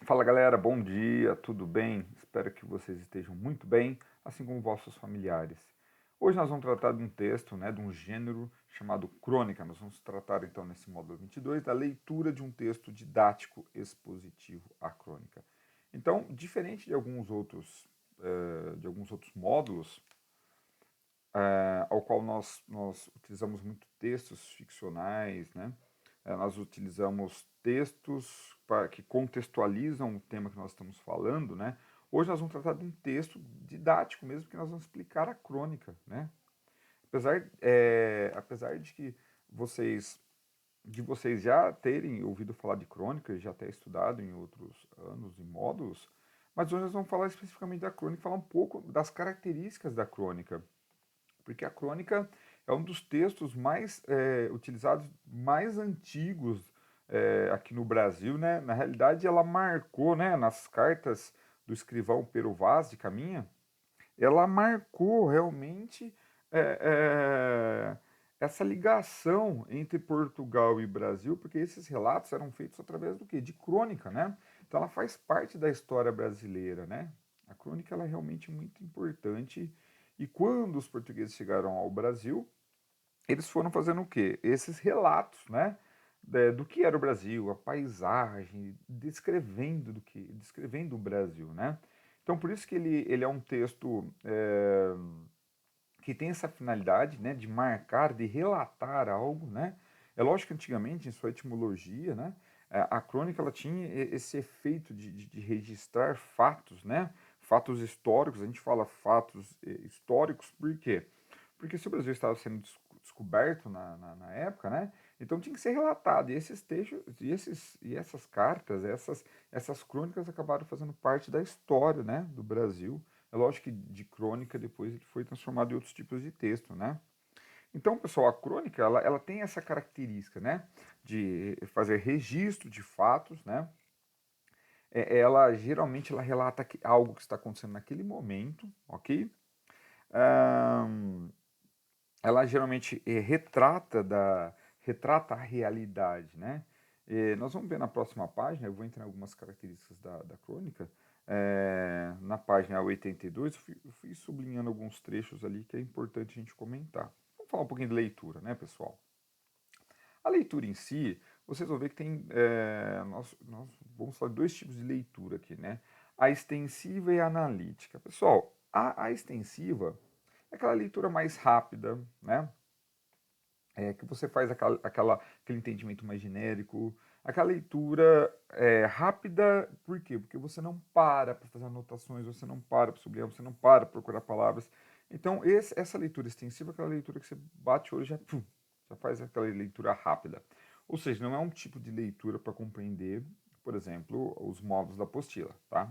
Fala galera, bom dia, tudo bem? Espero que vocês estejam muito bem, assim como vossos familiares. Hoje nós vamos tratar de um texto, de um gênero chamado crônica. Nós vamos tratar então nesse módulo 22 da leitura de um texto didático expositivo à crônica. Então, diferente de alguns outros módulos, ao qual nós utilizamos muito textos ficcionais, né? Nós utilizamos textos que contextualizam o tema que nós estamos falando, né? Hoje nós vamos tratar de um texto didático mesmo, que nós vamos explicar a crônica, né? Apesar de que vocês, vocês já terem ouvido falar de crônica, já ter estudado em outros anos e módulos, mas hoje nós vamos falar especificamente da crônica, falar um pouco das características da crônica, porque a crônica é um dos textos mais utilizados, mais antigos aqui no Brasil, né? Na realidade, ela marcou, né, nas cartas do escrivão Pero Vaz de Caminha, ela marcou realmente é, é, essa ligação entre Portugal e Brasil, porque esses relatos eram feitos através do quê? De crônica, né? Então ela faz parte da história brasileira, né? A crônica ela é realmente muito importante. E quando os portugueses chegaram ao Brasil, eles foram fazendo o quê? Esses relatos, né? Do que era o Brasil, a paisagem, descrevendo o Brasil, né? Então por isso que ele é um texto que tem essa finalidade, né, de marcar, de relatar algo, né? É lógico que antigamente, em sua etimologia, né, a crônica ela tinha esse efeito de registrar fatos, né? Fatos históricos, a gente fala fatos históricos, por quê? Porque se o Brasil estava sendo descoberto na época, né? Então tinha que ser relatado. E esses textos, e essas cartas, essas crônicas acabaram fazendo parte da história, né, do Brasil. É lógico que de crônica depois ele foi transformado em outros tipos de texto, né? Então, pessoal, a crônica ela tem essa característica, né, de fazer registro de fatos, né? Ela geralmente ela relata algo que está acontecendo naquele momento, ok? Ahn, ela geralmente retrata a realidade, né? Nós vamos ver na próxima página, eu vou entrar em algumas características da crônica. Na página 82, eu fui sublinhando alguns trechos ali que é importante a gente comentar. Vamos falar um pouquinho de leitura, né, pessoal? A leitura em si, vocês vão ver que tem. Nós vamos falar de dois tipos de leitura aqui, né? A extensiva e a analítica. Pessoal, a extensiva é aquela leitura mais rápida, né? Que você faz aquele entendimento mais genérico, aquela leitura rápida, por quê? Porque você não para fazer anotações, você não para sublinhar, você não para procurar palavras. Então, essa leitura extensiva é aquela leitura que você bate o olho e já, já faz aquela leitura rápida. Ou seja, não é um tipo de leitura para compreender, por exemplo, os módulos da apostila, tá?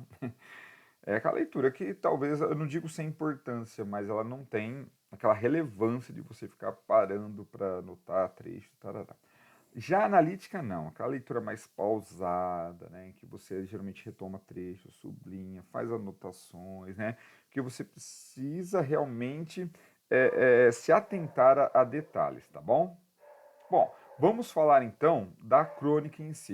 É aquela leitura que talvez, eu não digo sem importância, mas ela não tem aquela relevância de você ficar parando para anotar trecho, tarará. Já a analítica não, aquela leitura mais pausada, né, em que você geralmente retoma trechos, sublinha, faz anotações, né, que você precisa realmente se atentar a detalhes, tá bom? Bom, vamos falar então da crônica em si.